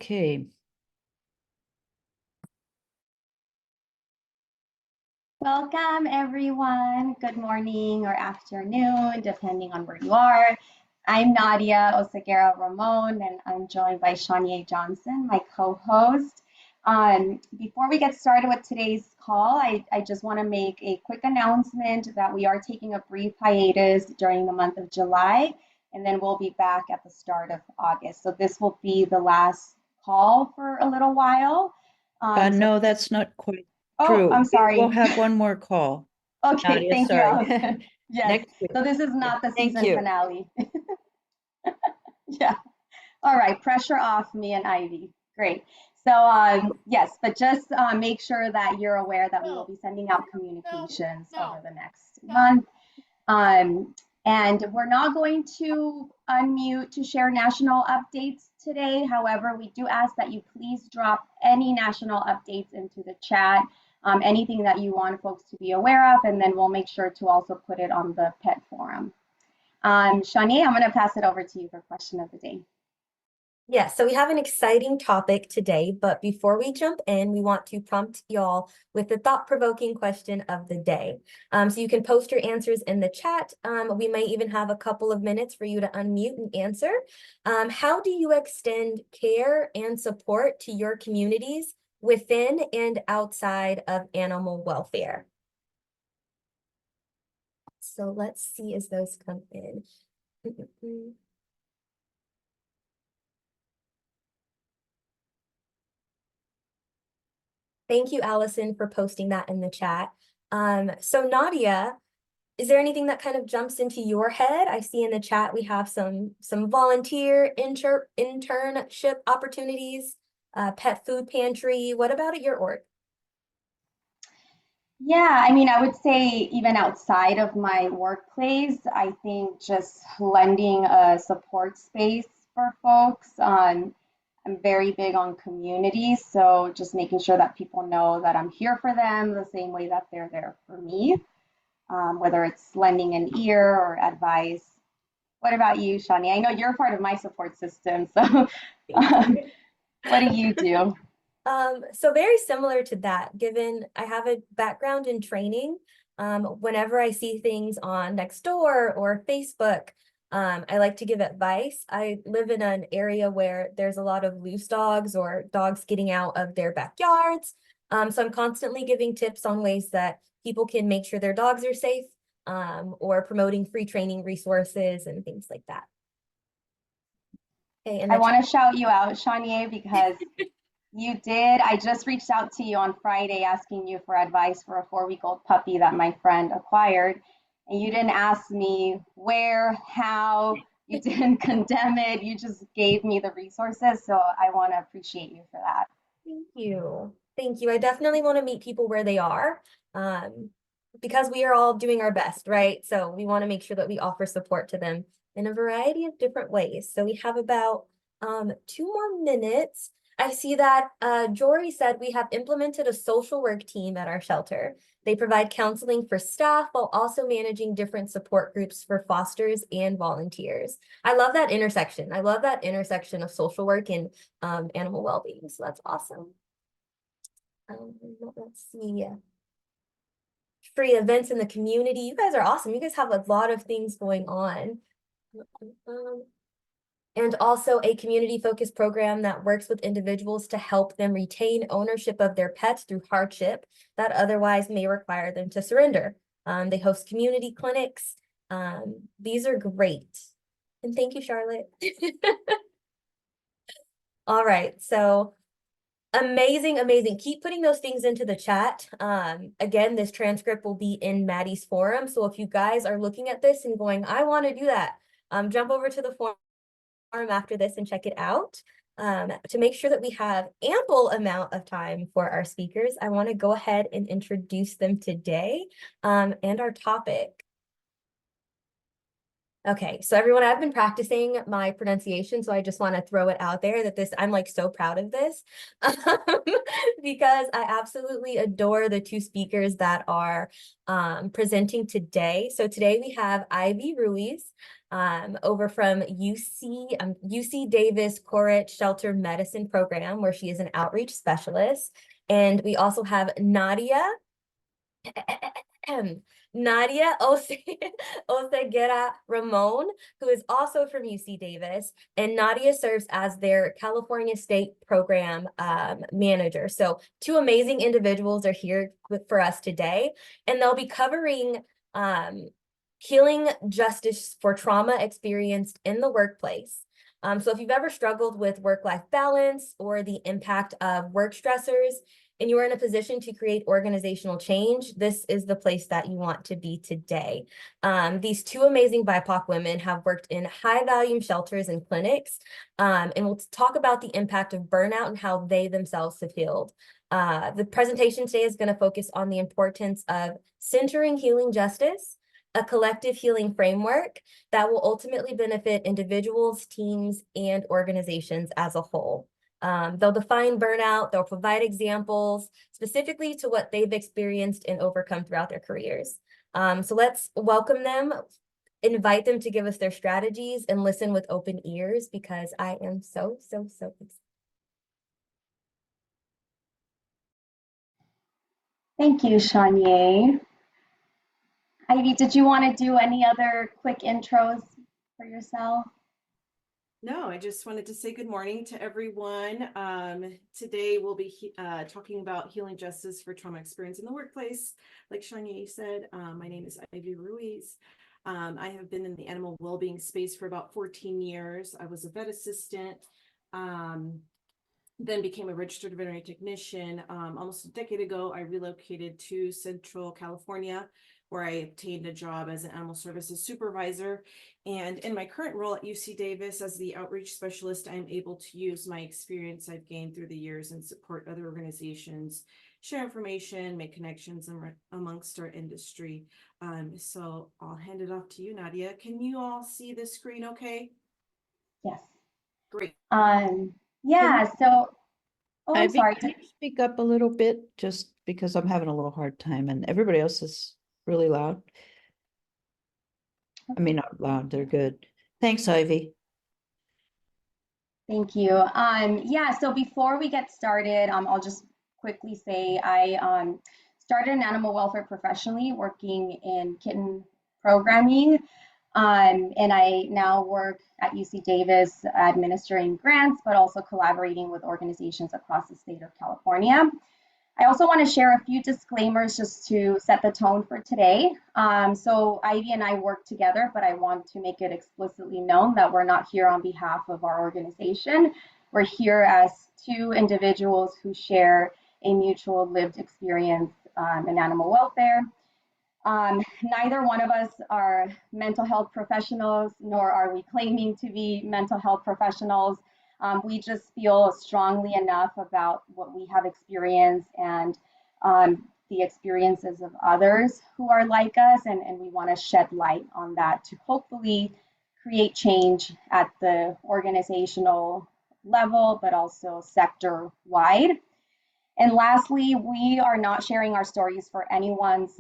Okay. Welcome, everyone. Good morning or afternoon, depending on where you are. I'm Nadia Oseguera Ramon, and I'm joined by Shania Johnson, my co-host. Before we get started with today's call, I just want to make a quick announcement that we are taking a brief hiatus during the month of July, and then we'll be back at the start of August. So this will be the last call for a little while. No, that's not quite Oh, true. I'm We'll sorry. have one more call. Okay, Nadia, thank you, sorry. Allison. Yes, Next week. so this is Yeah. not the Thank season you. finale. Yeah. All right, pressure off me and Ivy. Great. So yes, but just make sure that you're aware that we will be sending out communications over the next month. Um, and we're not going to unmute to share national updates today. However, we do ask that you please drop any national updates into the chat, anything that you want folks to be aware of, and then we'll make sure to also put it on the pet forum. Shani, I'm going to pass it over to you for question of the day. Yeah, so we have an exciting topic today, but before we jump in, we want to prompt y'all with the thought-provoking question of the day. So you can post your answers in the chat. We might even have a couple of minutes for you to unmute and answer. How do you extend care and support to your communities within and outside of animal welfare? So let's see as those come in. Thank you, Allison, for posting that in the chat. So Nadia, is there anything that kind of jumps into your head? I see in the chat we have some volunteer internship opportunities, pet food pantry. What about at your org? Yeah, I mean, I would say even outside of my workplace, I think just lending a support space for folks. I'm very big on community, so just making sure that people know that I'm here for them the same way that they're there for me, whether it's lending an ear or advice. What about you, Shani? I know you're part of my support system, so what do you do? So very similar to that, given I have a background in training, whenever I see things on Nextdoor or Facebook, I like to give advice. I live in an area where there's a lot of loose dogs or dogs getting out of their backyards. So I'm constantly giving tips on ways that people can make sure their dogs are safe, or promoting free training resources and things like that. Okay, and I want to shout you out, Shania, because you did. I just reached out to you on Friday asking you for advice for a 4-week-old puppy that my friend acquired. And you didn't ask me where, how, you didn't condemn it. You just gave me the resources. So I want to appreciate you for that. Thank you. Thank you. I definitely want to meet people where they are, because we are all doing our best, right? So we want to make sure that we offer support to them in a variety of different ways. So we have about 2 more minutes. I see that Jory said we have implemented a social work team at our shelter. They provide counseling for staff while also managing different support groups for fosters and volunteers. I love that intersection. I love that intersection of social work and animal well-being. So that's awesome. Let's see. Free events in the community. You guys are awesome. You guys have a lot of things going on. And also a community-focused program that works with individuals to help them retain ownership of their pets through hardship that otherwise may require them to surrender. They host community clinics. These are great. And thank you, Charlotte. All right, so amazing, amazing. Keep putting those things into the chat. Again, this transcript will be in Maddie's forum. So if you guys are looking at this and going, I want to do that, jump over to the forum after this and check it out. To make sure that we have ample amount of time for our speakers, I want to go ahead and introduce them today, and our topic. Okay, so everyone, I've been practicing my pronunciation, so I just want to throw it out there that I'm like so proud of this because I absolutely adore the two speakers that are presenting today. So today we have Ivy Ruiz over from UC Davis Corrett Shelter Medicine Program, where she is an outreach specialist. And we also have Nadia Nadia Oseguera Ramon, who is also from UC Davis, and Nadia serves as their California State Program manager. So two amazing individuals are here for us today, and they'll be covering healing justice for trauma experienced in the workplace. So if you've ever struggled with work-life balance or the impact of work stressors, and you are in a position to create organizational change, this is the place that you want to be today. These two amazing BIPOC women have worked in high-volume shelters and clinics, and we'll talk about the impact of burnout and how they themselves have healed. The presentation today is going to focus on the importance of centering healing justice, a collective healing framework that will ultimately benefit individuals, teams, and organizations as a whole. They'll define burnout, they'll provide examples specifically to what they've experienced and overcome throughout their careers. So let's welcome them, invite them to give us their strategies, and listen with open ears because I am so excited. Thank you, Shanye. Ivy, did you want to do any other quick intros for yourself? No, I just wanted to say good morning to everyone. Today we'll be talking about healing justice for trauma experience in the workplace. Like Shanye said, my name is Ivy Ruiz. I have been in the animal well-being space for about 14 years. I was a vet assistant, then became a registered veterinary technician. Almost a decade ago, I relocated to Central California, where I obtained a job as an animal services supervisor. And in my current role at UC Davis as the outreach specialist, I'm able to use my experience I've gained through the years and support other organizations, share information, make connections amongst our industry. So I'll hand it off to you, Nadia. Can you all see the screen okay? Yes. Great. Yeah, so, oh, I'm Ivy, sorry. can you speak up a little bit, just because I'm having a little hard time and everybody else is really loud. I mean, not loud, they're good. Thanks, Ivy. Thank you. Yeah, so before we get started, I'll just quickly say I started in animal welfare professionally, working in kitten programming. And I now work at UC Davis administering grants, but also collaborating with organizations across the state of California. I also want to share a few disclaimers just to set the tone for today. So Ivy and I work together, but I want to make it explicitly known that we're not here on behalf of our organization. We're here as two individuals who share a mutual lived experience in animal welfare. Neither one of us are mental health professionals, nor are we claiming to be mental health professionals. We just feel strongly enough about what we have experienced and the experiences of others who are like us, and we want to shed light on that to hopefully create change at the organizational level, but also sector wide. And lastly, we are not sharing our stories for anyone's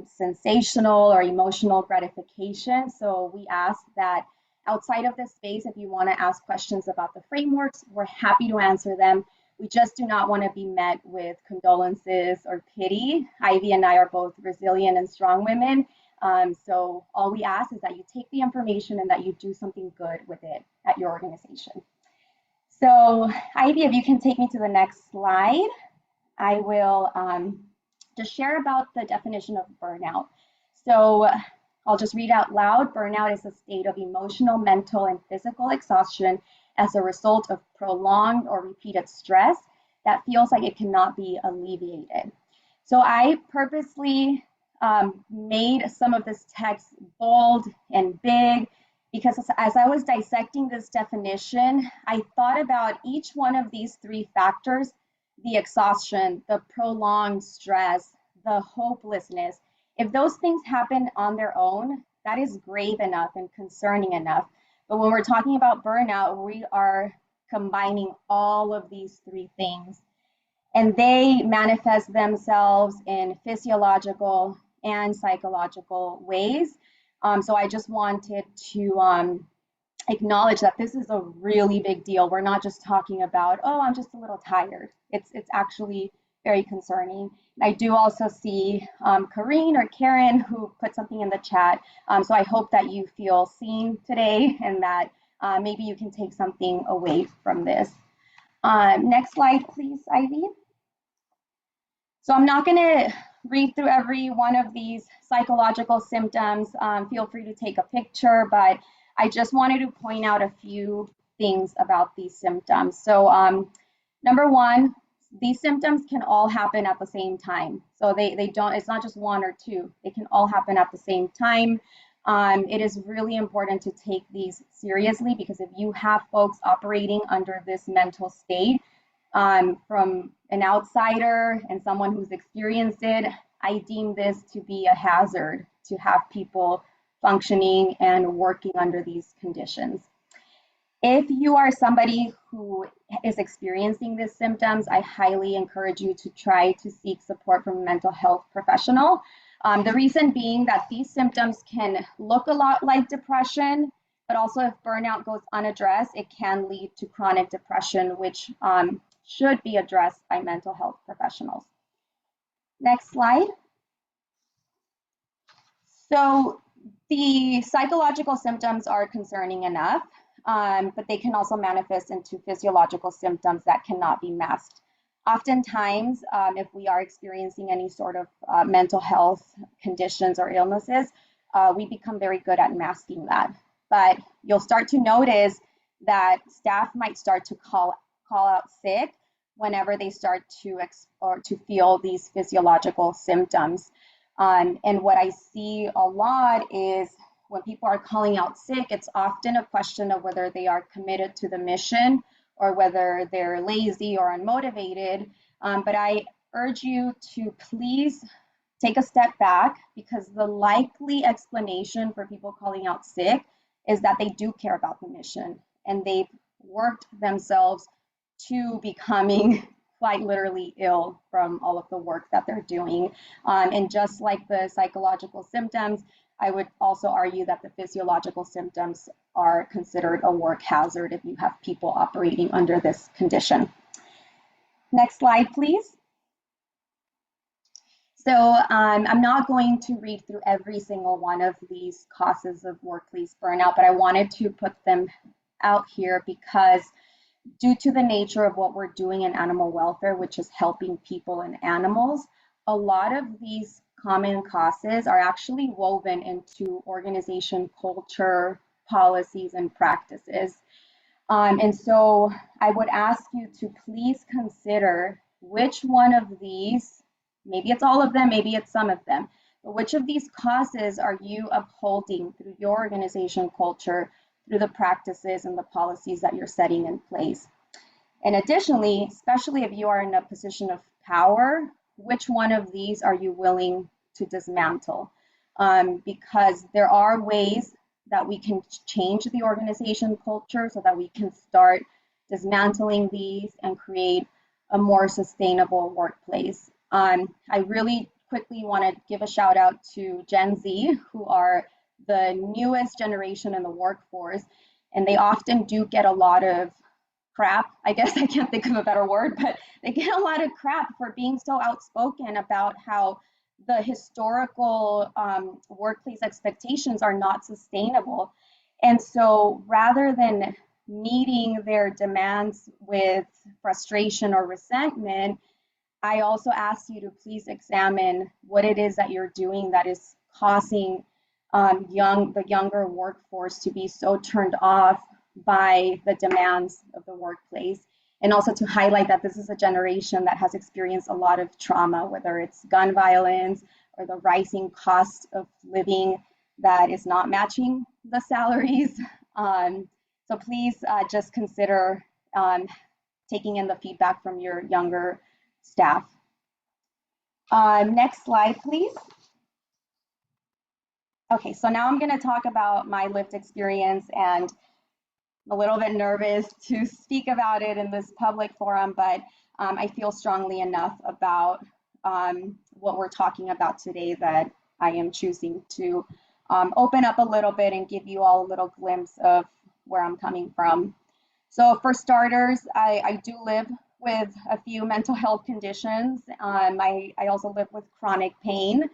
sensational or emotional gratification. So we ask that outside of this space, if you want to ask questions about the frameworks, we're happy to answer them. We just do not want to be met with condolences or pity. Ivy and I are both resilient and strong women. So all we ask is that you take the information and that you do something good with it at your organization. So Ivy, if you can take me to the next slide. I will just share about the definition of burnout. So I'll just read out loud. Burnout is a state of emotional, mental, and physical exhaustion as a result of prolonged or repeated stress that feels like it cannot be alleviated. So I purposely made some of this text bold and big because as I was dissecting this definition, I thought about each one of these three factors: the exhaustion, the prolonged stress, the hopelessness. If those things happen on their own, that is grave enough and concerning enough. But when we're talking about burnout, we are combining all of these three things, and they manifest themselves in physiological and psychological ways. So I just wanted to acknowledge that this is a really big deal. We're not just talking about, oh, I'm just a little tired. It's actually very concerning. And I do also see Kareen or Karen who put something in the chat. So I hope that you feel seen today and that maybe you can take something away from this. Next slide, please, Ivy. So I'm not going to read through every one of these psychological symptoms. Feel free to take a picture, but I just wanted to point out a few things about these symptoms. So number one, these symptoms can all happen at the same time. So they don't, it's not just one or two, they can all happen at the same time. It is really important to take these seriously, because if you have folks operating under this mental state, from an outsider and someone who's experienced it, I deem this to be a hazard to have people functioning and working under these conditions. If you are somebody who is experiencing these symptoms, I highly encourage you to try to seek support from a mental health professional. The reason being that these symptoms can look a lot like depression, but also if burnout goes unaddressed, it can lead to chronic depression, which should be addressed by mental health professionals. Next slide. So the psychological symptoms are concerning enough, but they can also manifest into physiological symptoms that cannot be masked. Oftentimes, if we are experiencing any sort of mental health conditions or illnesses, we become very good at masking that. But you'll start to notice that staff might start to call out sick whenever they start to feel these physiological symptoms. And what I see a lot is when people are calling out sick, it's often a question of whether they are committed to the mission or whether they're lazy or unmotivated. But I urge you to please take a step back, because the likely explanation for people calling out sick is that they do care about the mission and they've worked themselves to becoming quite literally ill from all of the work that they're doing. And just like the psychological symptoms, I would also argue that the physiological symptoms are considered a work hazard if you have people operating under this condition. Next slide, please. So I'm not going to read through every single one of these causes of workplace burnout, but I wanted to put them out here because due to the nature of what we're doing in animal welfare, which is helping people and animals, a lot of these common causes are actually woven into organization culture, policies, and practices. And so I would ask you to please consider which one of these, maybe it's all of them, maybe it's some of them, but which of these causes are you upholding through your organization culture, through the practices and the policies that you're setting in place. And additionally, especially if you are in a position of power, which one of these are you willing to dismantle? Because there are ways that we can change the organization culture so that we can start dismantling these and create a more sustainable workplace. I really quickly want to give a shout out to Gen Z, who are the newest generation in the workforce, and they often do get a lot of crap. I guess I can't think of a better word, but they get a lot of crap for being so outspoken about how the historical workplace expectations are not sustainable. And so rather than meeting their demands with frustration or resentment, I also ask you to please examine what it is that you're doing that is causing the younger workforce to be so turned off by the demands of the workplace, and also to highlight that this is a generation that has experienced a lot of trauma, whether it's gun violence or the rising cost of living that is not matching the salaries. So please just consider taking in the feedback from your younger staff. Next slide, please. Okay, so now I'm going to talk about my lived experience, and I'm a little bit nervous to speak about it in this public forum, but I feel strongly enough about what we're talking about today that I am choosing to open up a little bit and give you all a little glimpse of where I'm coming from. So for starters, I do live with a few mental health conditions. I also live with chronic pain.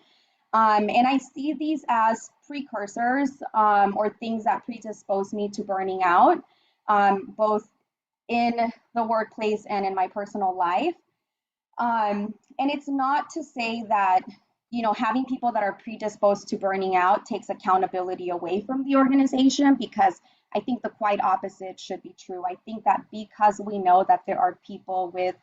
And I see these as precursors or things that predispose me to burning out, both in the workplace and in my personal life. And it's not to say that, you know, having people that are predisposed to burning out takes accountability away from the organization, because I think the quite opposite should be true. I think that because we know that there are people with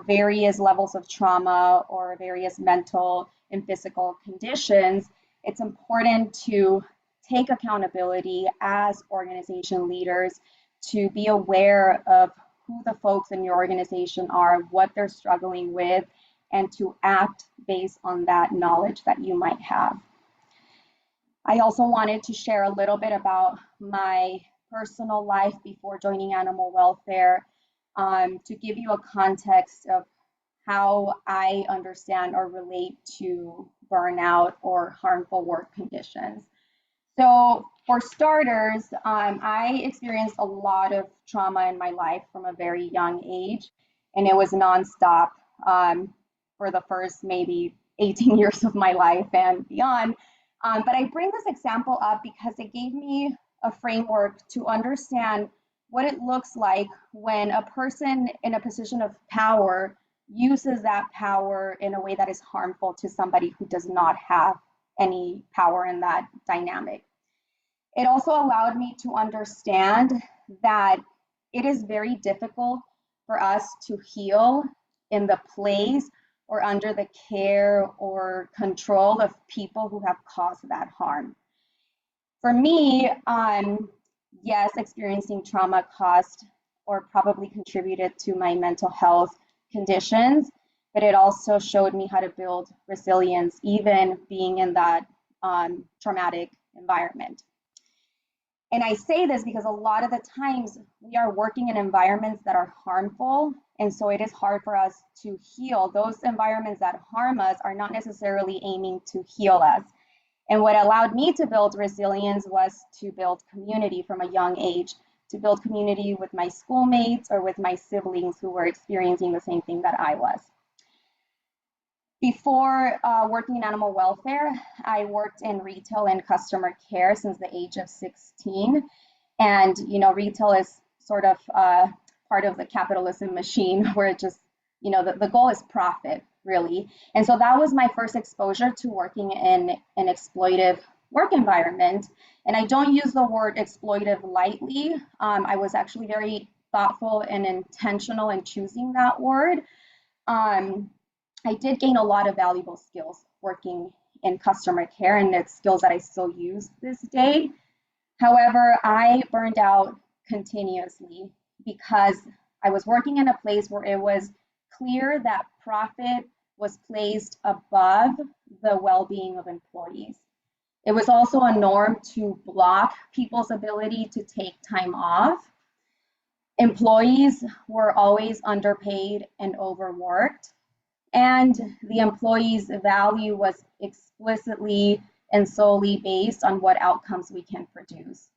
various levels of trauma or various mental and physical conditions, it's important to take accountability as organization leaders to be aware of who the folks in your organization are, what they're struggling with, and to act based on that knowledge that you might have. I also wanted to share a little bit about my personal life before joining animal welfare, to give you a context of how I understand or relate to burnout or harmful work conditions. So for starters, I experienced a lot of trauma in my life from a very young age, and it was nonstop for the first maybe 18 years of my life and beyond. But I bring this example up because it gave me a framework to understand what it looks like when a person in a position of power uses that power in a way that is harmful to somebody who does not have any power in that dynamic. It also allowed me to understand that it is very difficult for us to heal in the place or under the care or control of people who have caused that harm. For me, yes, experiencing trauma caused or probably contributed to my mental health conditions, but it also showed me how to build resilience, even being in that traumatic environment. And I say this because a lot of the times we are working in environments that are harmful, and so it is hard for us to heal. Those environments that harm us are not necessarily aiming to heal us. And what allowed me to build resilience was to build community from a young age, to build community with my schoolmates or with my siblings who were experiencing the same thing that I was. Before working in animal welfare, I worked in retail and customer care since the age of 16. And, you know, retail is sort of part of the capitalism machine where it just, you know, the goal is profit, really. And so that was my first exposure to working in an exploitive work environment. And I don't use the word exploitive lightly. I was actually very thoughtful and intentional in choosing that word. I did gain a lot of valuable skills working in customer care, and it's skills that I still use this day. However, I burned out continuously because I was working in a place where it was clear that profit was placed above the well-being of employees. It was also a norm to block people's ability to take time off. Employees were always underpaid and overworked. And the employee's value was explicitly and solely based on what outcomes we can produce.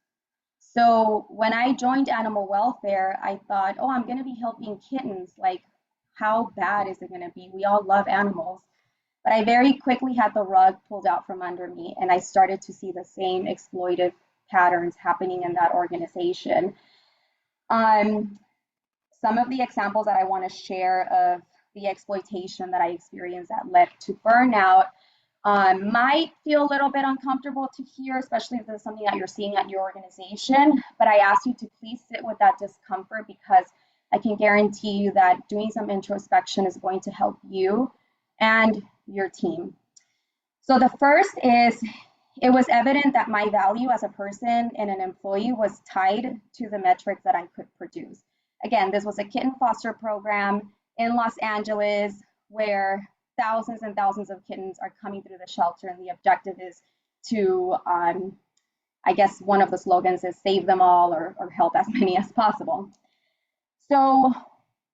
So when I joined animal welfare, I thought, oh, I'm going to be helping kittens. Like, how bad is it going to be? We all love animals. But I very quickly had the rug pulled out from under me, and I started to see the same exploitive patterns happening in that organization. Some of the examples that I want to share of the exploitation that I experienced that led to burnout might feel a little bit uncomfortable to hear, especially if this is something that you're seeing at your organization. But I ask you to please sit with that discomfort, because I can guarantee you that doing some introspection is going to help you and your team. So the first is, it was evident that my value as a person and an employee was tied to the metrics that I could produce. Again, this was a kitten foster program in Los Angeles where thousands and thousands of kittens are coming through the shelter, and the objective is to, I guess one of the slogans is save them all or help as many as possible. So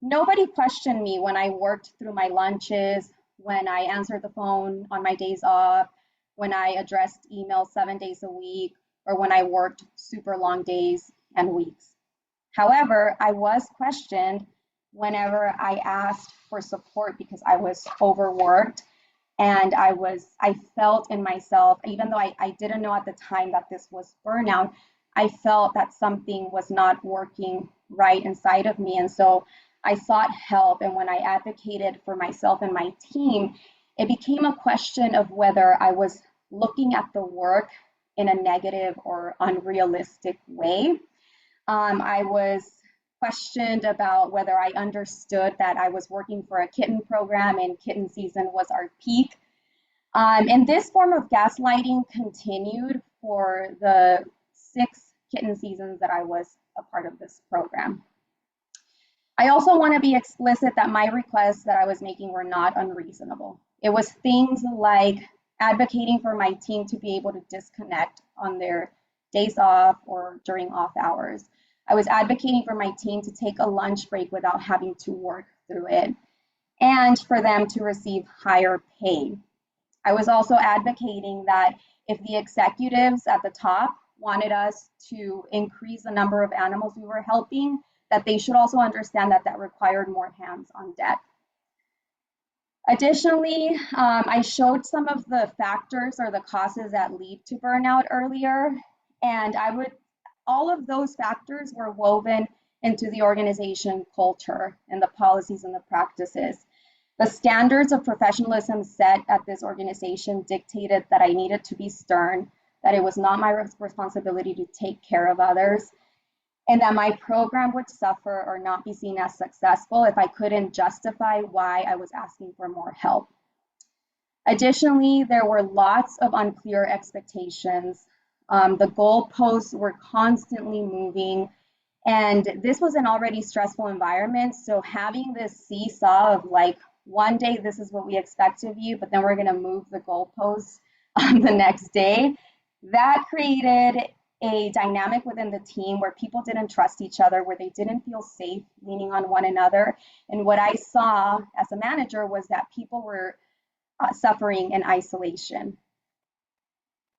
nobody questioned me when I worked through my lunches, when I answered the phone on my days off, when I addressed emails 7 days a week, or when I worked super long days and weeks. However, I was questioned whenever I asked for support because I was overworked, and I felt in myself, even though I didn't know at the time that this was burnout, I felt that something was not working right inside of me. And so I sought help. And when I advocated for myself and my team, it became a question of whether I was looking at the work in a negative or unrealistic way. I was questioned about whether I understood that I was working for a kitten program and kitten season was our peak. And this form of gaslighting continued for the 6 kitten seasons that I was a part of this program. I also want to be explicit that my requests that I was making were not unreasonable. It was things like advocating for my team to be able to disconnect on their days off or during off hours. I was advocating for my team to take a lunch break without having to work through it, and for them to receive higher pay. I was also advocating that if the executives at the top wanted us to increase the number of animals we were helping, that they should also understand that that required more hands on deck. Additionally, I showed some of the factors or the causes that lead to burnout earlier, and all of those factors were woven into the organization culture and the policies and the practices. The standards of professionalism set at this organization dictated that I needed to be stern, that it was not my responsibility to take care of others, and that my program would suffer or not be seen as successful if I couldn't justify why I was asking for more help. Additionally, there were lots of unclear expectations. The goalposts were constantly moving, and this was an already stressful environment. So having this seesaw of like, one day this is what we expect of you, but then we're going to move the goalposts the next day, that created a dynamic within the team where people didn't trust each other, where they didn't feel safe leaning on one another. And what I saw as a manager was that people were suffering in isolation.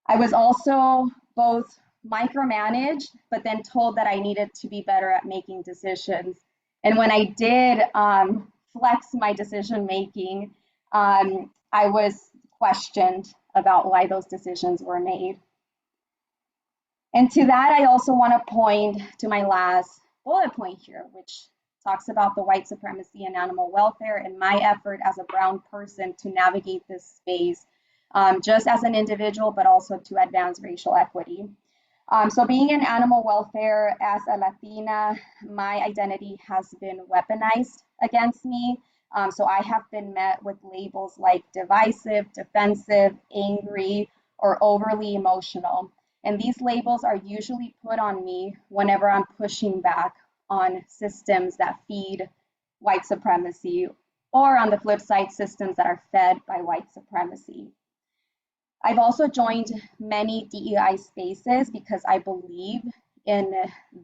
I was also both micromanaged, but then told that I needed to be better at making decisions. And when I did flex my decision making, I was questioned about why those decisions were made. And to that, I also want to point to my last bullet point here, which talks about the white supremacy and animal welfare and my effort as a brown person to navigate this space, just as an individual, but also to advance racial equity. So being in animal welfare as a Latina, my identity has been weaponized against me. So I have been met with labels like divisive, defensive, angry, or overly emotional. And these labels are usually put on me whenever I'm pushing back on systems that feed white supremacy, or on the flip side, systems that are fed by white supremacy. I've also joined many DEI spaces because I believe in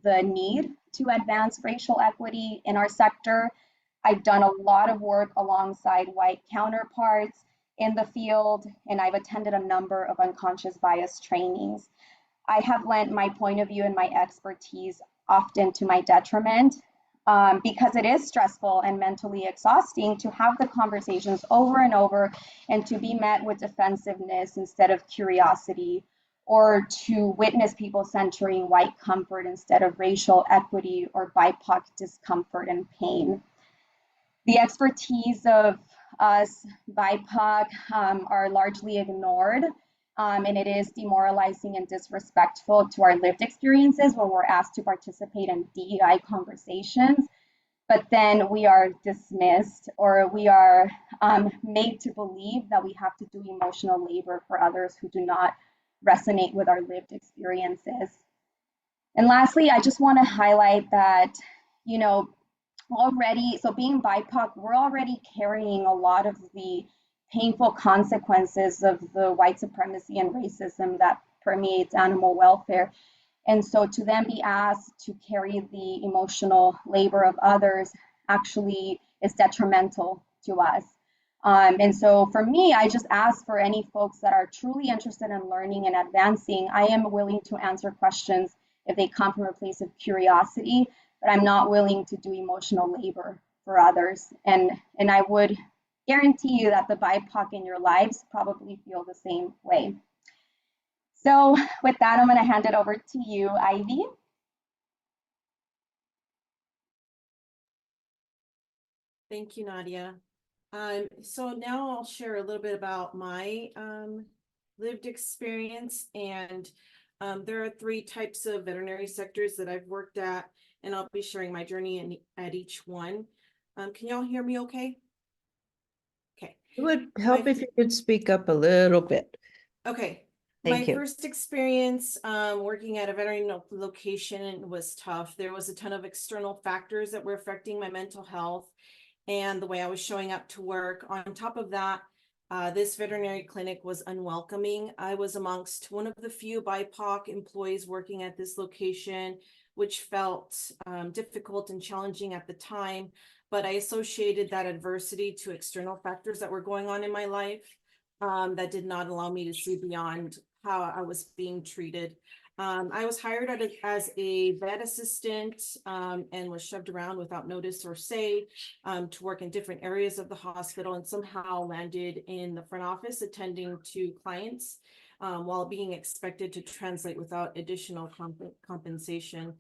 the need to advance racial equity in our sector. I've done a lot of work alongside white counterparts in the field, and I've attended a number of unconscious bias trainings. I have lent my point of view and my expertise often to my detriment, because it is stressful and mentally exhausting to have the conversations over and over and to be met with defensiveness instead of curiosity, or to witness people centering white comfort instead of racial equity or BIPOC discomfort and pain. The expertise of us BIPOC are largely ignored, and it is demoralizing and disrespectful to our lived experiences when we're asked to participate in DEI conversations, but then we are dismissed, or we are made to believe that we have to do emotional labor for others who do not resonate with our lived experiences. And lastly, I just want to highlight that, already, so being BIPOC, we're already carrying a lot of the painful consequences of the white supremacy and racism that permeates animal welfare. And so to then be asked to carry the emotional labor of others actually is detrimental to us. And so for me, I just ask for any folks that are truly interested in learning and advancing. I am willing to answer questions if they come from a place of curiosity, but I'm not willing to do emotional labor for others. And I would guarantee you that the BIPOC in your lives probably feel the same way. So with that, I'm going to hand it over to you, Ivy. Thank you, Nadia. So now I'll share a little bit about my lived experience, and there are 3 types of veterinary sectors that I've worked at, and I'll be sharing my journey at each one. Can y'all hear me okay? Okay. It would help if you could speak up a little bit. Okay. Thank My you. first experience working at a veterinary location was tough. There was a ton of external factors that were affecting my mental health and the way I was showing up to work. On top of that, this veterinary clinic was unwelcoming. I was amongst one of the few BIPOC employees working at this location, which felt difficult and challenging at the time, but I associated that adversity to external factors that were going on in my life that did not allow me to see beyond how I was being treated. I was hired as a vet assistant and was shoved around without notice or say to work in different areas of the hospital, and somehow landed in the front office attending to clients while being expected to translate without additional compensation.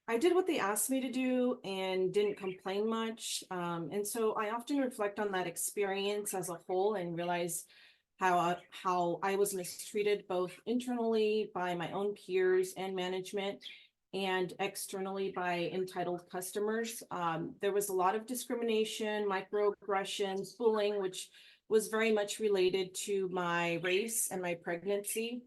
I did what they asked me to do and didn't complain much. And so I often reflect on that experience as a whole and realize how I was mistreated both internally by my own peers and management and externally by entitled customers. There was a lot of discrimination, microaggressions, bullying, which was very much related to my race and my pregnancy.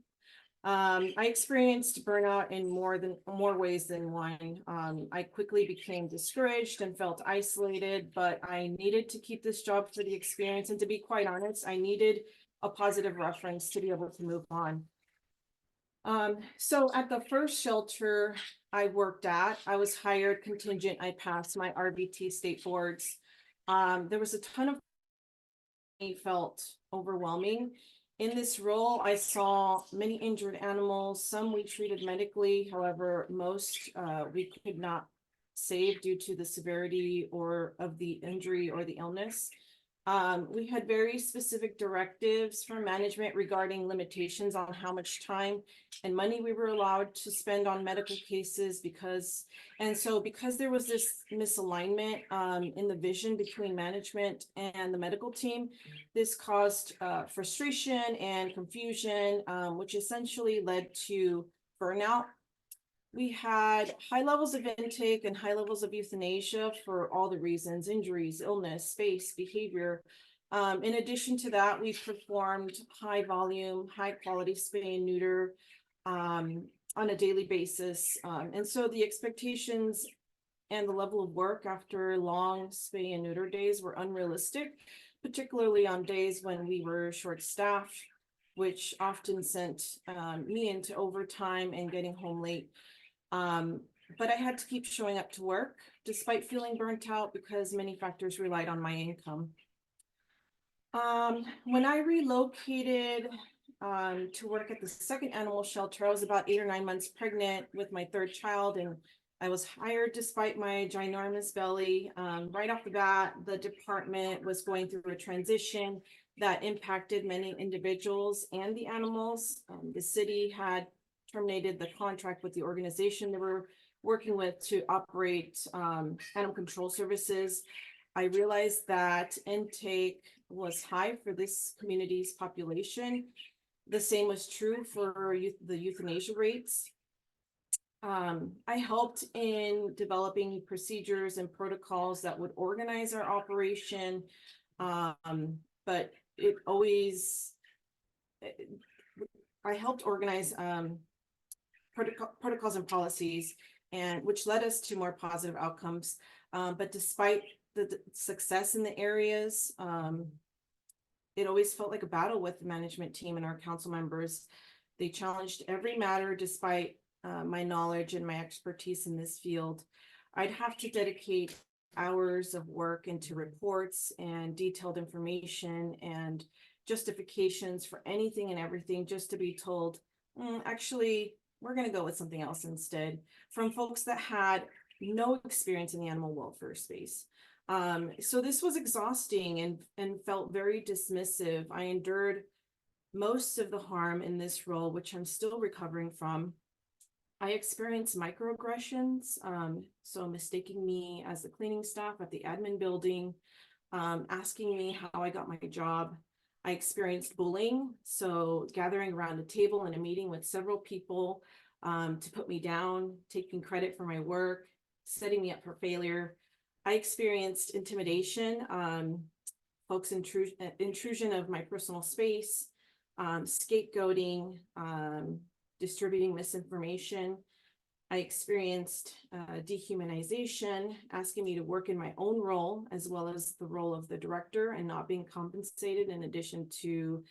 I experienced burnout in more ways than one. I quickly became discouraged and felt isolated, but I needed to keep this job for the experience. And to be quite honest, I needed a positive reference to be able to move on. So at the first shelter I worked at, I was hired contingent. I passed my RVT state boards. There was a ton of felt overwhelming. In this role, I saw many injured animals. Some we treated medically. However, most we could not save due to the severity or of the injury or the illness. We had very specific directives from management regarding limitations on how much time and money we were allowed to spend on medical cases because there was this misalignment in the vision between management and the medical team, this caused frustration and confusion, which essentially led to burnout. We had high levels of intake and high levels of euthanasia for all the reasons: injuries, illness, space, behavior. In addition to that, we performed high volume, high quality spay and neuter on a daily basis. And so the expectations and the level of work after long spay and neuter days were unrealistic, particularly on days when we were short-staffed, which often sent me into overtime and getting home late. But I had to keep showing up to work despite feeling burnt out because many factors relied on my income. When I relocated to work at the second animal shelter, I was about 8 or 9 months pregnant with my 3rd child, and I was hired despite my ginormous belly. Right off the bat, the department was going through a transition that impacted many individuals and the animals. The city had terminated the contract with the organization they were working with to operate animal control services. I realized that intake was high for this community's population. The same was true for the euthanasia rates. I helped in developing procedures and protocols that would organize our operation, but I helped organize protocols and policies, and which led us to more positive outcomes. But despite the success in the areas. It always felt like a battle with the management team and our council members. They challenged every matter despite my knowledge and my expertise in this field. I'd have to dedicate hours of work into reports and detailed information and justifications for anything and everything just to be told, actually, we're going to go with something else instead, from folks that had no experience in the animal welfare space. So this was exhausting and felt very dismissive. I endured most of the harm in this role, which I'm still recovering from. I experienced microaggressions, so mistaking me as the cleaning staff at the admin building, asking me how I got my job. I experienced bullying, so gathering around a table in a meeting with several people to put me down, taking credit for my work, setting me up for failure. I experienced intimidation, folks' intrusion of my personal space, scapegoating, distributing misinformation. I experienced dehumanization, asking me to work in my own role, as well as the role of the director, and not being compensated, in addition to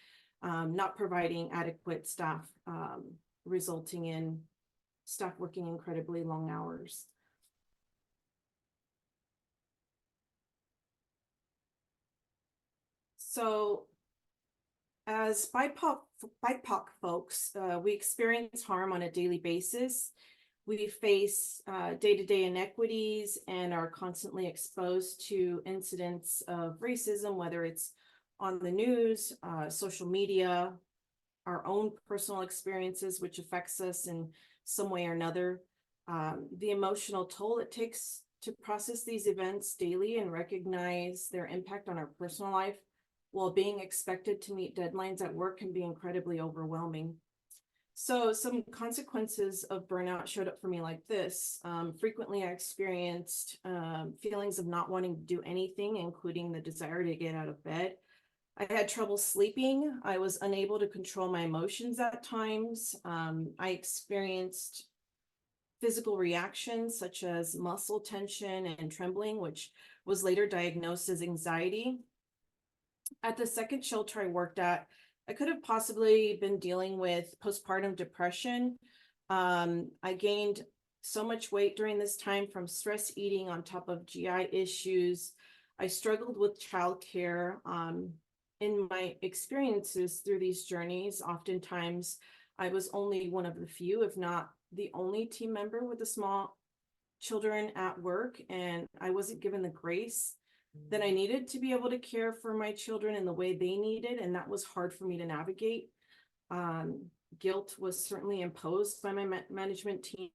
not providing adequate staff, resulting in staff working incredibly long hours. So as BIPOC folks, we experience harm on a daily basis. We face day-to-day inequities and are constantly exposed to incidents of racism, whether it's on the news, social media, our own personal experiences, which affects us in some way or another. The emotional toll it takes to process these events daily and recognize their impact on our personal life while being expected to meet deadlines at work can be incredibly overwhelming. So some consequences of burnout showed up for me like this. Frequently I experienced feelings of not wanting to do anything, including the desire to get out of bed. I had trouble sleeping. I was unable to control my emotions at times. I experienced physical reactions such as muscle tension and trembling, which was later diagnosed as anxiety. At the second shelter I worked at, I could have possibly been dealing with postpartum depression. I gained so much weight during this time from stress eating on top of GI issues. I struggled with childcare. In my experiences through these journeys, oftentimes I was only one of the few, if not the only team member with the small children at work, and I wasn't given the grace that I needed to be able to care for my children in the way they needed, and that was hard for me to navigate. Guilt was certainly imposed by my management team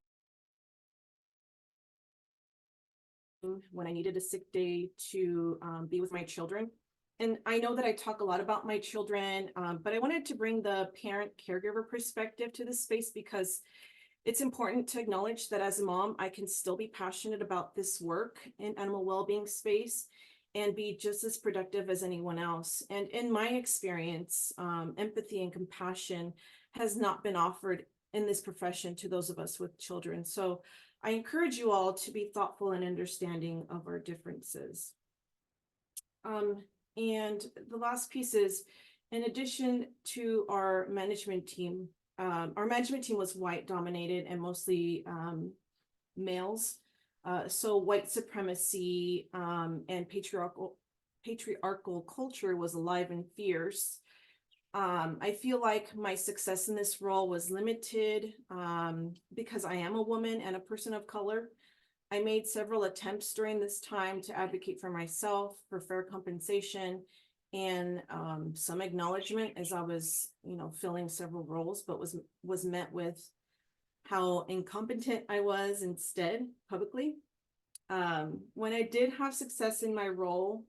when I needed a sick day to be with my children. And I know that I talk a lot about my children, but I wanted to bring the parent caregiver perspective to this space because it's important to acknowledge that as a mom, I can still be passionate about this work in animal well-being space and be just as productive as anyone else. And in my experience, empathy and compassion has not been offered in this profession to those of us with children. So I encourage you all to be thoughtful and understanding of our differences. And the last piece is, in addition to our management team was white dominated and mostly males. So white supremacy and patriarchal culture was alive and fierce. I feel like my success in this role was limited because I am a woman and a person of color. I made several attempts during this time to advocate for myself, for fair compensation, and some acknowledgement as I was, filling several roles, but was met with how incompetent I was instead publicly. When I did have success in my role,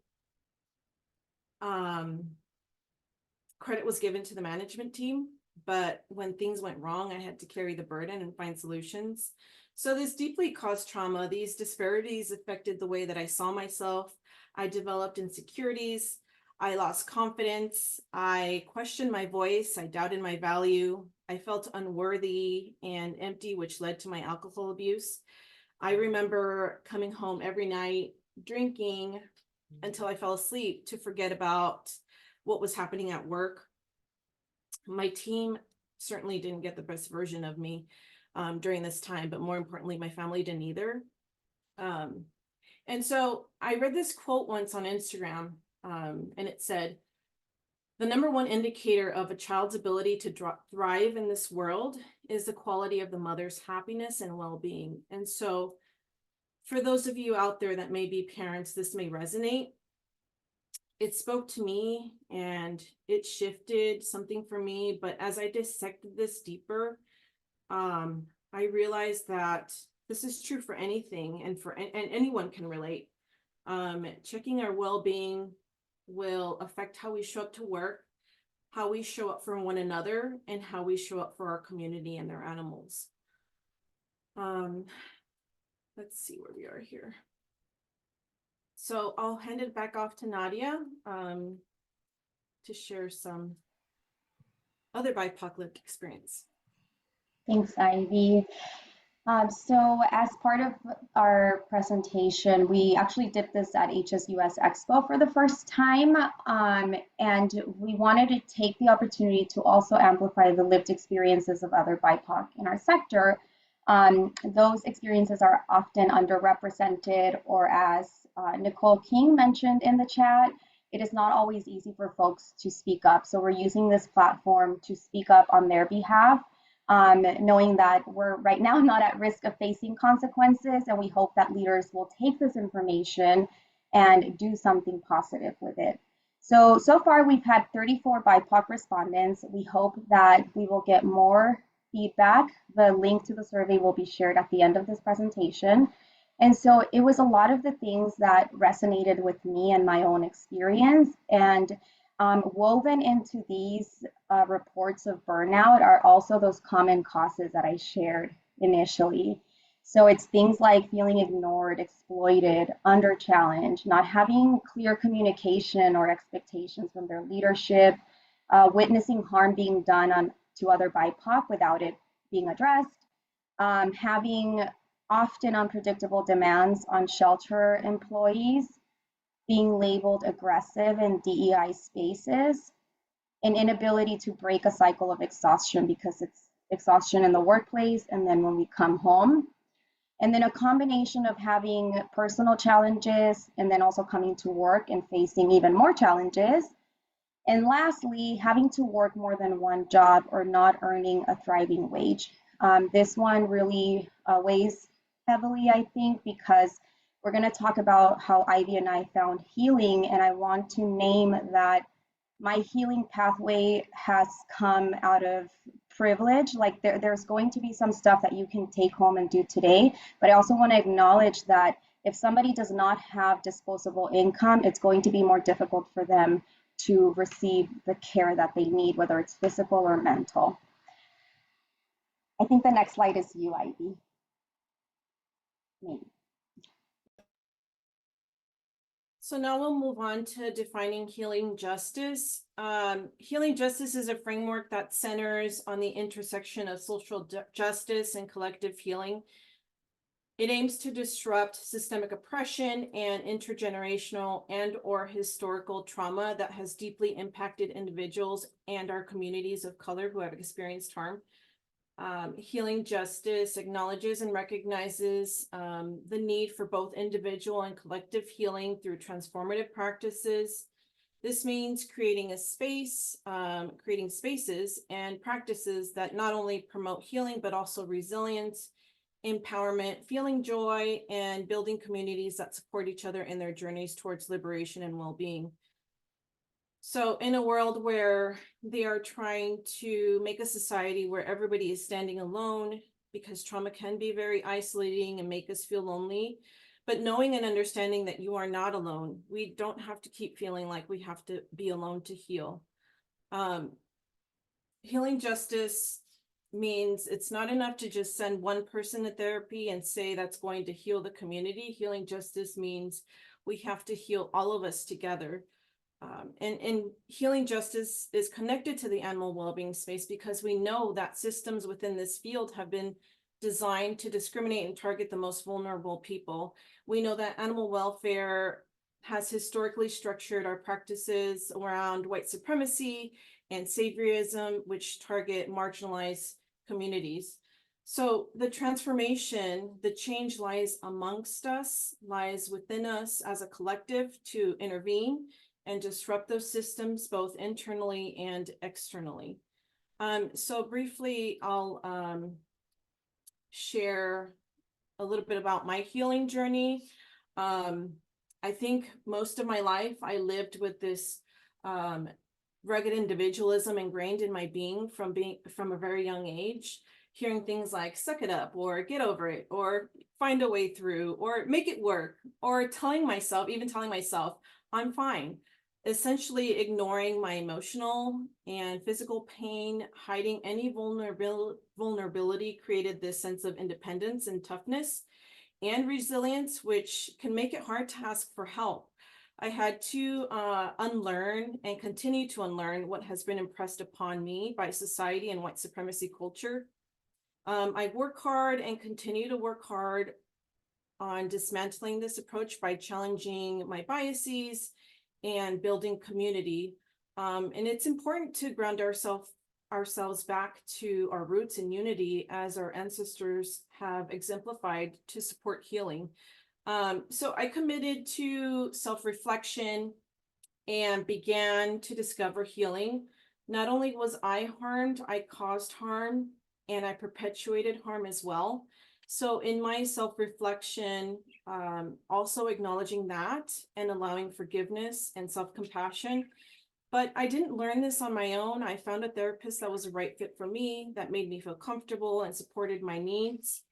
credit was given to the management team, but when things went wrong, I had to carry the burden and find solutions. So this deeply caused trauma. These disparities affected the way that I saw myself. I developed insecurities. I lost confidence. I questioned my voice. I doubted my value. I felt unworthy and empty, which led to my alcohol abuse. I remember coming home every night drinking until I fell asleep to forget about what was happening at work. My team certainly didn't get the best version of me during this time, but more importantly, my family didn't either. And so I read this quote once on Instagram, and it said, "The number one indicator of a child's ability to thrive in this world is the quality of the mother's happiness and well-being." And so for those of you out there that may be parents, this may resonate. It spoke to me and it shifted something for me. But as I dissected this deeper, I realized that this is true for anything, and anyone can relate. Checking our well-being will affect how we show up to work, how we show up for one another, and how we show up for our community and their animals. Let's see where we are here. So I'll hand it back off to Nadia to share some other BIPOC lived experience. Thanks, Ivy. So as part of our presentation, we actually did this at HSUS Expo for the first time, and we wanted to take the opportunity to also amplify the lived experiences of other BIPOC in our sector. Those experiences are often underrepresented, or as Nicole King mentioned in the chat, it is not always easy for folks to speak up. So we're using this platform to speak up on their behalf, knowing that we're right now not at risk of facing consequences, and we hope that leaders will take this information and do something positive with it. So far we've had 34 BIPOC respondents. We hope that we will get more feedback. The link to the survey will be shared at the end of this presentation. And so it was a lot of the things that resonated with me and my own experience. And woven into these reports of burnout are also those common causes that I shared initially. So it's things like feeling ignored, exploited, under challenged, not having clear communication or expectations from their leadership, witnessing harm being done to other BIPOC without it being addressed, having often unpredictable demands on shelter employees, being labeled aggressive in DEI spaces, an inability to break a cycle of exhaustion because it's exhaustion in the workplace and then when we come home. And then a combination of having personal challenges and then also coming to work and facing even more challenges. And lastly, having to work more than one job or not earning a thriving wage. This one really weighs heavily, I think, because we're going to talk about how Ivy and I found healing, and I want to name that my healing pathway has come out of privilege. Like there's going to be some stuff that you can take home and do today, but I also want to acknowledge that if somebody does not have disposable income, it's going to be more difficult for them to receive the care that they need, whether it's physical or mental. I think the next slide is you, Ivy. Maybe. So now we'll move on to defining healing justice. Healing justice is a framework that centers on the intersection of social justice and collective healing. It aims to disrupt systemic oppression and intergenerational and/or historical trauma that has deeply impacted individuals and our communities of color who have experienced harm. Healing justice acknowledges and recognizes the need for both individual and collective healing through transformative practices. This means creating spaces and practices that not only promote healing, but also resilience, empowerment, feeling joy, and building communities that support each other in their journeys towards liberation and well-being. So in a world where they are trying to make a society where everybody is standing alone, because trauma can be very isolating and make us feel lonely, but knowing and understanding that you are not alone, we don't have to keep feeling like we have to be alone to heal. Healing justice means it's not enough to just send one person to therapy and say that's going to heal the community. Healing justice means we have to heal all of us together. And healing justice is connected to the animal well-being space because we know that systems within this field have been designed to discriminate and target the most vulnerable people. We know that animal welfare has historically structured our practices around white supremacy and saviorism, which target marginalized communities. So the transformation, the change lies amongst us, lies within us as a collective to intervene and disrupt those systems both internally and externally. So briefly, I'll share a little bit about my healing journey. I think most of my life I lived with this rugged individualism ingrained in my being from a very young age, hearing things like suck it up or get over it or find a way through or make it work, or telling myself I'm fine, essentially ignoring my emotional and physical pain. Hiding any vulnerability created this sense of independence and toughness and resilience, which can make it hard to ask for help. I had to unlearn and continue to unlearn what has been impressed upon me by society and white supremacy culture. I work hard and continue to work hard on dismantling this approach by challenging my biases and building community. And it's important to ground ourselves back to our roots and unity, as our ancestors have exemplified, to support healing. So I committed to self-reflection and began to discover healing. Not only was I harmed, I caused harm, and I perpetuated harm as well. So in my self-reflection, also acknowledging that and allowing forgiveness and self-compassion. But I didn't learn this on my own. I found a therapist that was a right fit for me, that made me feel comfortable and supported my needs.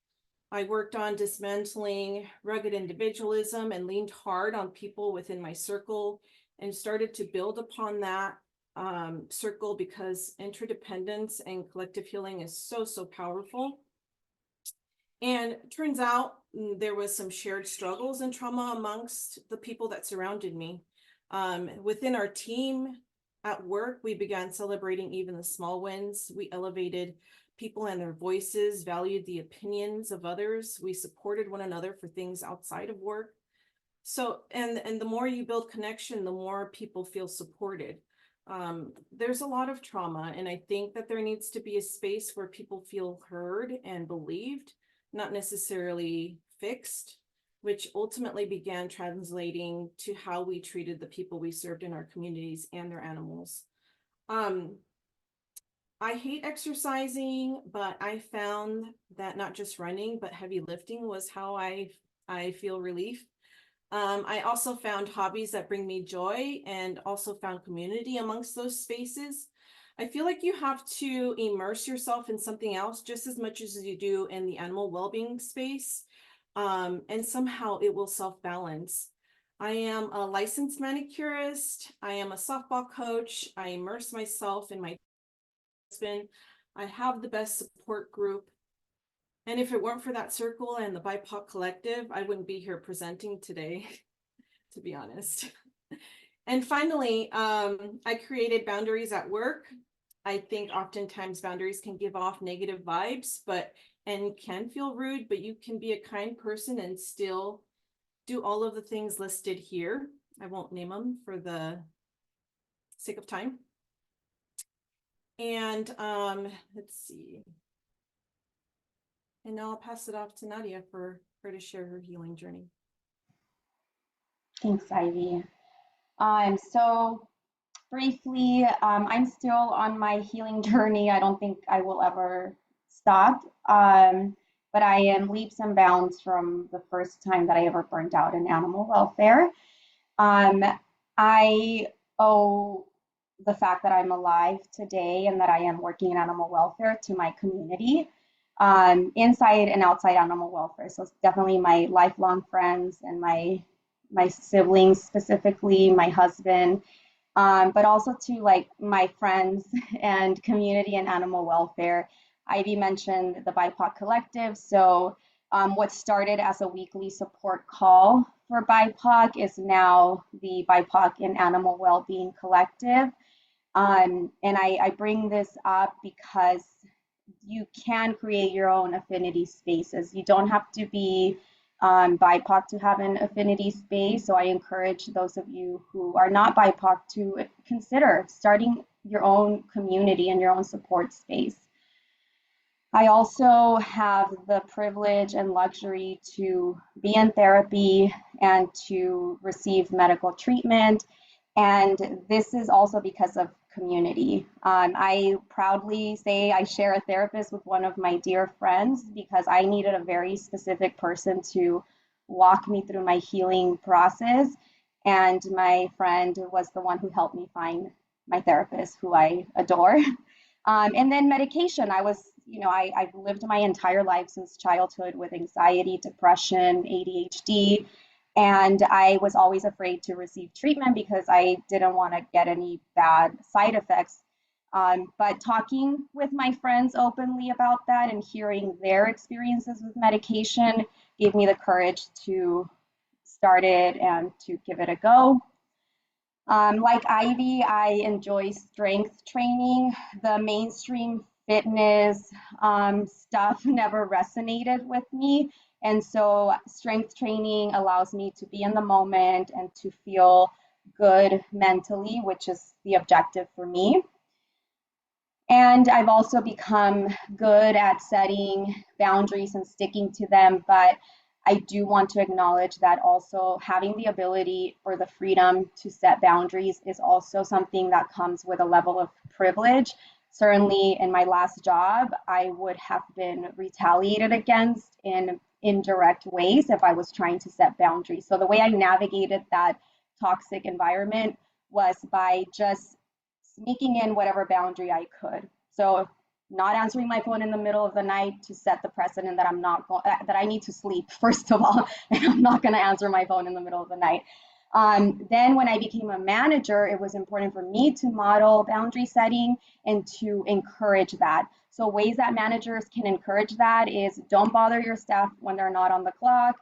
I worked on dismantling rugged individualism and leaned hard on people within my circle and started to build upon that circle, because interdependence and collective healing is so powerful. And turns out there was some shared struggles and trauma amongst the people that surrounded me. Within our team at work, we began celebrating even the small wins. We elevated people and their voices, valued the opinions of others. We supported one another for things outside of work. So, and the more you build connection, the more people feel supported. There's a lot of trauma, and I think that there needs to be a space where people feel heard and believed, not necessarily fixed, which ultimately began translating to how we treated the people we served in our communities and their animals. I hate exercising, but I found that not just running, but heavy lifting was how I feel relief. I also found hobbies that bring me joy, and also found community amongst those spaces. I feel like you have to immerse yourself in something else just as much as you do in the animal well-being space, and somehow it will self-balance. I am a licensed manicurist. I am a softball coach. I immerse myself in my husband. I have the best support group. And if it weren't for that circle and the BIPOC collective, I wouldn't be here presenting today, to be honest. And finally, I created boundaries at work. I think oftentimes boundaries can give off negative vibes, and can feel rude, but you can be a kind person and still do all of the things listed here. I won't name them for the sake of time. And let's see. And now I'll pass it off to Nadia for her to share her healing journey. Thanks, Ivy. So briefly, I'm still on my healing journey. I don't think I will ever stop, but I am leaps and bounds from the first time that I ever burned out in animal welfare. I owe the fact that I'm alive today and that I am working in animal welfare to my community, inside and outside animal welfare. So it's definitely my lifelong friends and my siblings, specifically my husband, but also to like my friends and community and animal welfare. Ivy mentioned the BIPOC collective. So what started as a weekly support call for BIPOC is now the BIPOC and Animal Wellbeing Collective. And I bring this up because you can create your own affinity spaces. You don't have to be BIPOC to have an affinity space. So I encourage those of you who are not BIPOC to consider starting your own community and your own support space. I also have the privilege and luxury to be in therapy and to receive medical treatment. And this is also because of community. I proudly say I share a therapist with one of my dear friends because I needed a very specific person to walk me through my healing process. And my friend was the one who helped me find my therapist, who I adore. And then medication. I've lived my entire life since childhood with anxiety, depression, ADHD, and I was always afraid to receive treatment because I didn't want to get any bad side effects. But talking with my friends openly about that and hearing their experiences with medication gave me the courage to start it and to give it a go. Like Ivy, I enjoy strength training. The mainstream fitness stuff never resonated with me. And so strength training allows me to be in the moment and to feel good mentally, which is the objective for me. And I've also become good at setting boundaries and sticking to them, but I do want to acknowledge that also having the ability or the freedom to set boundaries is also something that comes with a level of privilege. Certainly in my last job, I would have been retaliated against in indirect ways if I was trying to set boundaries. So the way I navigated that toxic environment was by just sneaking in whatever boundary I could. So not answering my phone in the middle of the night to set the precedent that that I need to sleep, first of all, and I'm not going to answer my phone in the middle of the night. Then when I became a manager, it was important for me to model boundary setting and to encourage that. So ways that managers can encourage that is don't bother your staff when they're not on the clock.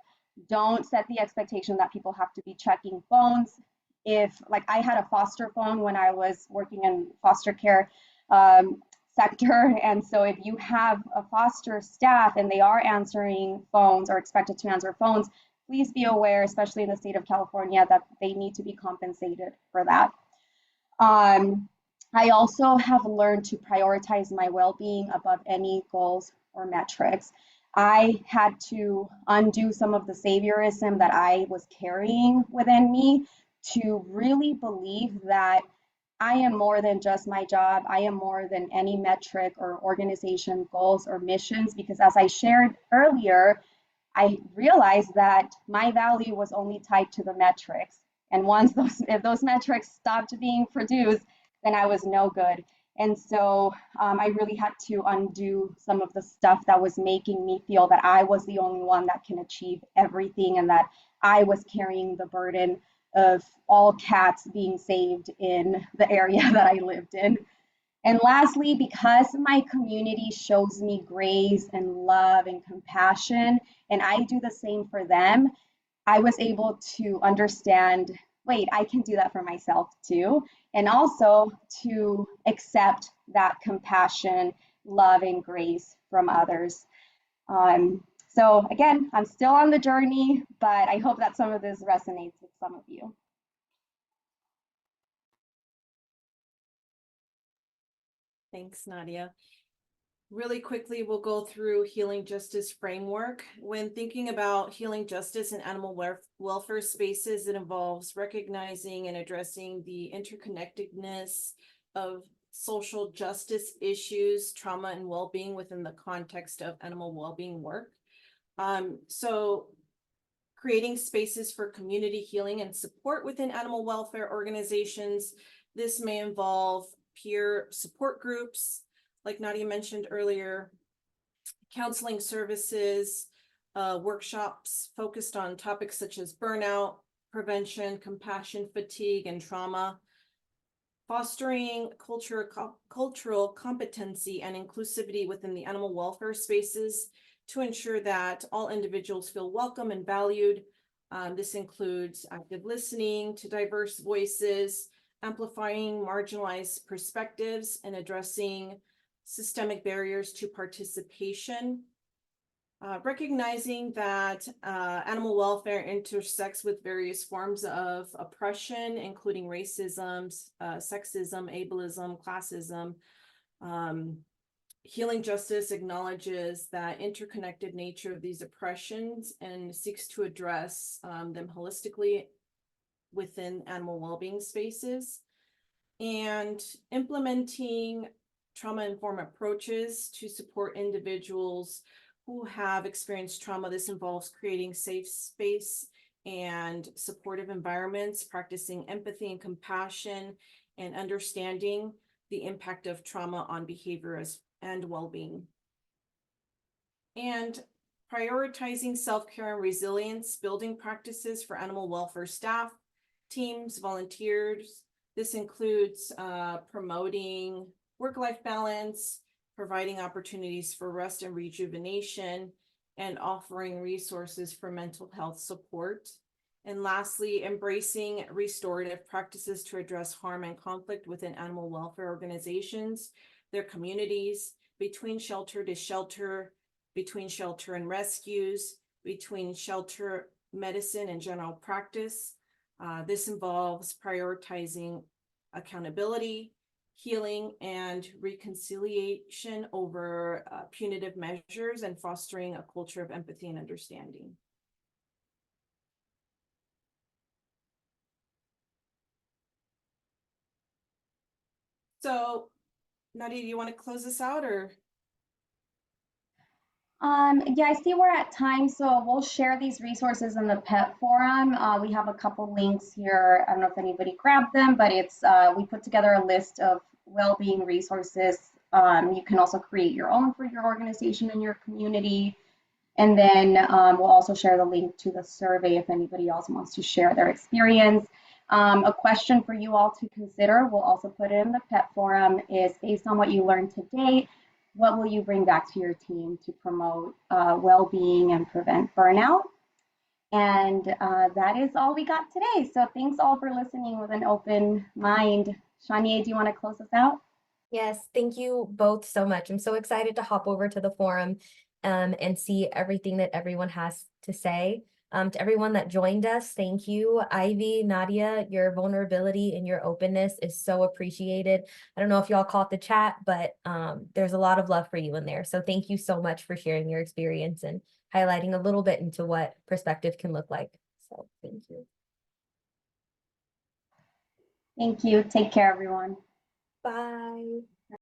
Don't set the expectation that people have to be checking phones. If, like, I had a foster phone when I was working in foster care sector, and so if you have a foster staff and they are answering phones or expected to answer phones, please be aware, especially in the state of California, that they need to be compensated for that. I also have learned to prioritize my well-being above any goals or metrics. I had to undo some of the saviorism that I was carrying within me to really believe that I am more than just my job. I am more than any metric or organization goals or missions, because as I shared earlier, I realized that my value was only tied to the metrics. And if those metrics stopped being produced, then I was no good. And so I really had to undo some of the stuff that was making me feel that I was the only one that can achieve everything and that I was carrying the burden of all cats being saved in the area that I lived in. And lastly, because my community shows me grace and love and compassion, and I do the same for them, I was able to understand, wait, I can do that for myself too. And also to accept that compassion, love, and grace from others. So again, I'm still on the journey, but I hope that some of this resonates with some of you. Thanks, Nadia. Really quickly, we'll go through healing justice framework. When thinking about healing justice in animal welfare spaces, it involves recognizing and addressing the interconnectedness of social justice issues, trauma, and well-being within the context of animal well-being work. So creating spaces for community healing and support within animal welfare organizations. This may involve peer support groups, like Nadia mentioned earlier, counseling services, workshops focused on topics such as burnout, prevention, compassion, fatigue, and trauma, fostering cultural competency and inclusivity within the animal welfare spaces to ensure that all individuals feel welcome and valued. This includes active listening to diverse voices, amplifying marginalized perspectives, and addressing systemic barriers to participation, recognizing that animal welfare intersects with various forms of oppression, including racism, sexism, ableism, classism. Healing justice acknowledges that interconnected nature of these oppressions and seeks to address them holistically within animal well-being spaces, and implementing trauma-informed approaches to support individuals who have experienced trauma. This involves creating safe space and supportive environments, practicing empathy and compassion, and understanding the impact of trauma on behavior and well-being. And prioritizing self-care and resilience, building practices for animal welfare staff, teams, volunteers. This includes promoting work-life balance, providing opportunities for rest and rejuvenation, and offering resources for mental health support. And lastly, embracing restorative practices to address harm and conflict within animal welfare organizations, their communities, between shelter to shelter, between shelter and rescues, between shelter medicine and general practice. This involves prioritizing accountability, healing, and reconciliation over punitive measures, and fostering a culture of empathy and understanding. So, Nadia, do you want to close this out, or? Yeah, I see we're at time, so we'll share these resources in the pet forum. We have a couple links here. I don't know if anybody grabbed them, but it's we put together a list of well-being resources. You can also create your own for your organization and your community. And then we'll also share the link to the survey if anybody else wants to share their experience. A question for you all to consider, we'll also put it in the pet forum, is based on what you learned today, what will you bring back to your team to promote well-being and prevent burnout? And that is all we got today. So thanks all for listening with an open mind. Shania, do you want to close us out? Yes, thank you both so much. I'm so excited to hop over to the forum and see everything that everyone has to say. To everyone that joined us, thank you. Ivy, Nadia, your vulnerability and your openness is so appreciated. I don't know if y'all caught the chat, but there's a lot of love for you in there. So thank you so much for sharing your experience and highlighting a little bit into what perspective can look like. So thank you. Thank you. Take care, everyone. Bye.